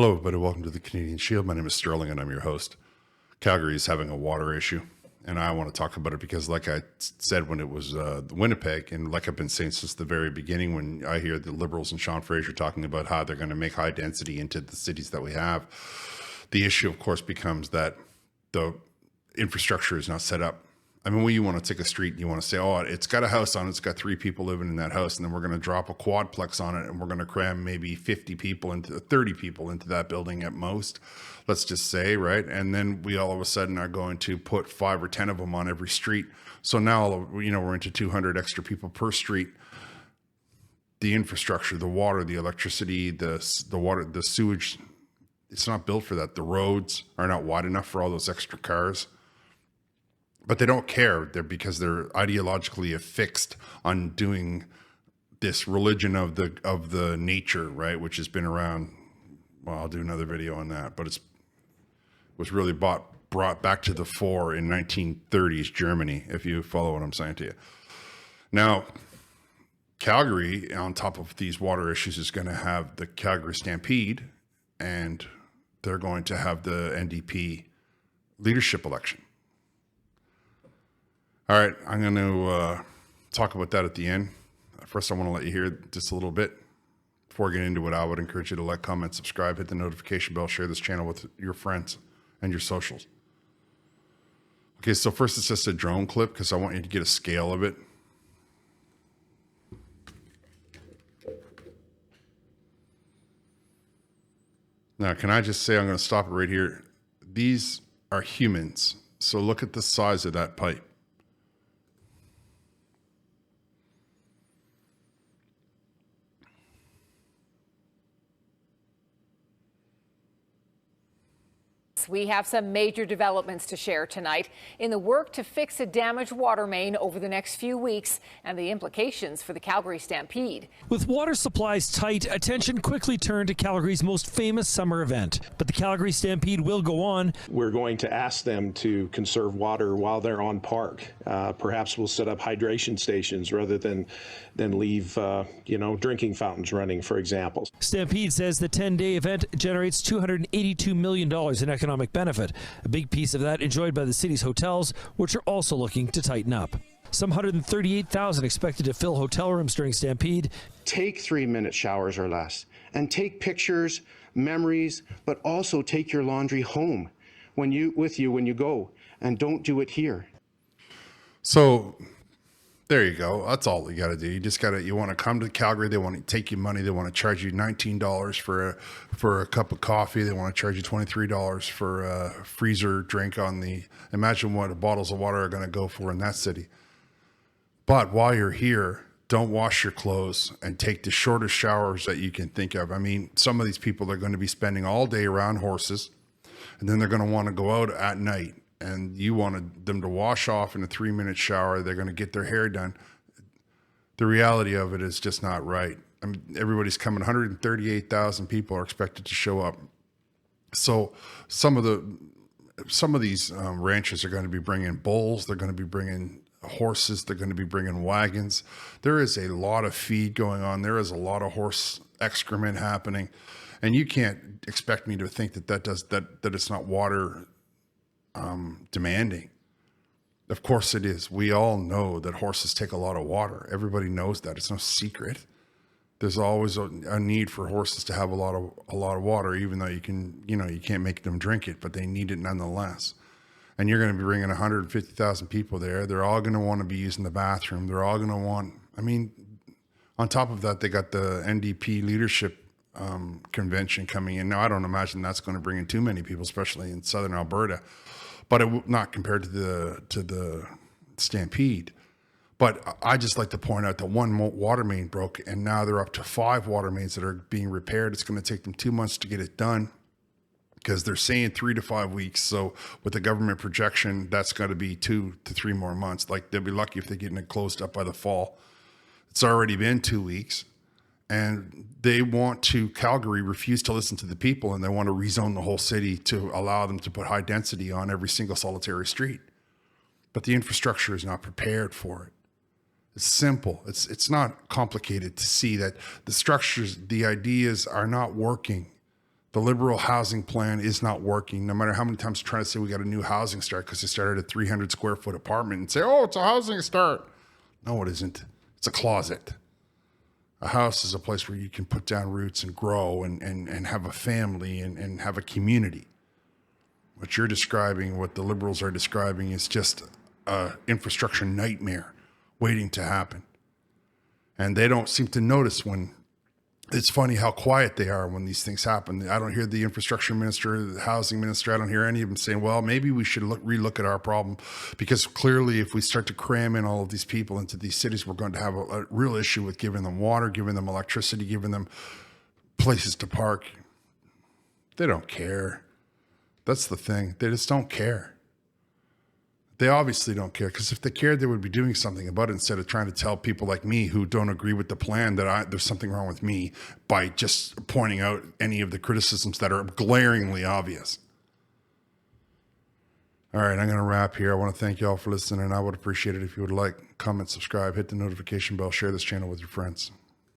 Hello, everybody. Welcome to the Canadian Shield. My name is Sterling, and I'm your host. Calgary is having a water issue, and I want to talk about it because, like I said when it was Winnipeg, and like I've been saying since the very beginning, when I hear the Liberals and Sean Fraser talking about how they're going to make high density into the cities that we have, the issue, of course, becomes that the infrastructure is not set up. I mean, when you want to take a street and you want to say, oh, it's got a house on it, it's got 3 people living in that house, and then we're going to drop a quadplex on it, and we're going to cram maybe 50 people into 30 people into that building at most, let's just say, right? And then we all of a sudden are going to put 5 or 10 of them on every street. So now, we're into 200 extra people per street. The infrastructure, the water, the electricity, the water, the sewage, it's not built for that. The roads are not wide enough for all those extra cars. But they don't care because they're ideologically affixed on doing this religion of the nature, right? Which has been around. Well, I'll do another video on that, but was really brought back to the fore in 1930s Germany, if you follow what I'm saying to you. Now, Calgary, on top of these water issues, is going to have the Calgary Stampede, and they're going to have the NDP leadership election. All right, I'm going to talk about that at the end. First, I want to let you hear just a little bit. Before I get into it, I would encourage you to like, comment, subscribe, hit the notification bell, share this channel with your friends and your socials. Okay, so first it's just a drone clip because I want you to get a scale of it. Now, can I just say, I'm going to stop it right here. These are humans. So look at the size of that pipe. We have some major developments to share tonight in the work to fix a damaged water main over the next few weeks and the implications for the Calgary Stampede. With water supplies tight, attention quickly turned to Calgary's most famous summer event. But the Calgary Stampede will go on. We're going to ask them to conserve water while they're on park. Perhaps we'll set up hydration stations rather than leave, drinking fountains running, for example. Stampede says the 10-day event generates $282 million in economic benefit. A big piece of that enjoyed by the city's hotels, which are also looking to tighten up. Some 138,000 expected to fill hotel rooms during Stampede. Take 3-minute showers or less, and take pictures, memories, but also take your laundry home when you go, and don't do it here. So there you go. That's all you got to do. You want to come to Calgary. They want to take you money. They want to charge you $19 for a cup of coffee. They want to charge you $23 for a freezer drink imagine what bottles of water are going to go for in that city. But while you're here, don't wash your clothes and take the shortest showers that you can think of. I mean, some of these people are going to be spending all day around horses, and then they're going to want to go out at night. And you wanted them to wash off in a 3-minute shower. They're going to get their hair done. The reality of it is just not right. I mean, everybody's coming. 138,000 people are expected to show up. So some of these ranches are going to be bringing bulls. They're going to be bringing horses. They're going to be bringing wagons. There is a lot of feed going on. There is a lot of horse excrement happening, and you can't expect me to think that it's not water demanding. Of course it is. We all know that horses take a lot of water. Everybody knows that. It's no secret. There's always a need for horses to have a lot of water, even though you can't make them drink it, but they need it nonetheless. And you're going to be bringing 150,000 people there. They're all going to want to be using the bathroom. They're all going to want, on top of that, they got the NDP leadership convention coming in. Now, I don't imagine that's going to bring in too many people, especially in southern Alberta, but not compared to the Stampede. But I just like to point out that one water main broke, and now they're up to 5 water mains that are being repaired. It's going to take them 2 months to get it done because they're saying 3 to 5 weeks. So with the government projection, that's going to be 2 to 3 more months. Like, they'll be lucky if they're getting it closed up by the fall. It's already been 2 weeks. And Calgary refused to listen to the people, and they want to rezone the whole city to allow them to put high density on every single solitary street. But the infrastructure is not prepared for it. It's simple. It's not complicated to see that the structures, the ideas are not working. The Liberal housing plan is not working. No matter how many times try to say we got a new housing start because they started a 300 square foot apartment and say, oh, it's a housing start. No, it isn't. It's a closet. A house is a place where you can put down roots and grow and have a family and have a community. What you're describing, what the Liberals are describing, is just an infrastructure nightmare waiting to happen. And they don't seem to notice when it's funny how quiet they are when these things happen. I don't hear the infrastructure minister, the housing minister, I don't hear any of them saying, well, maybe we should relook at our problem, because clearly if we start to cram in all of these people into these cities, we're going to have a real issue with giving them water, giving them electricity, giving them places to park. They don't care. That's the thing. They just don't care. They obviously don't care, because if they cared, they would be doing something about it instead of trying to tell people like me who don't agree with the plan that there's something wrong with me by just pointing out any of the criticisms that are glaringly obvious. All right, I'm going to wrap here. I want to thank you all for listening, and I would appreciate it if you would like, comment, subscribe, hit the notification bell, share this channel with your friends.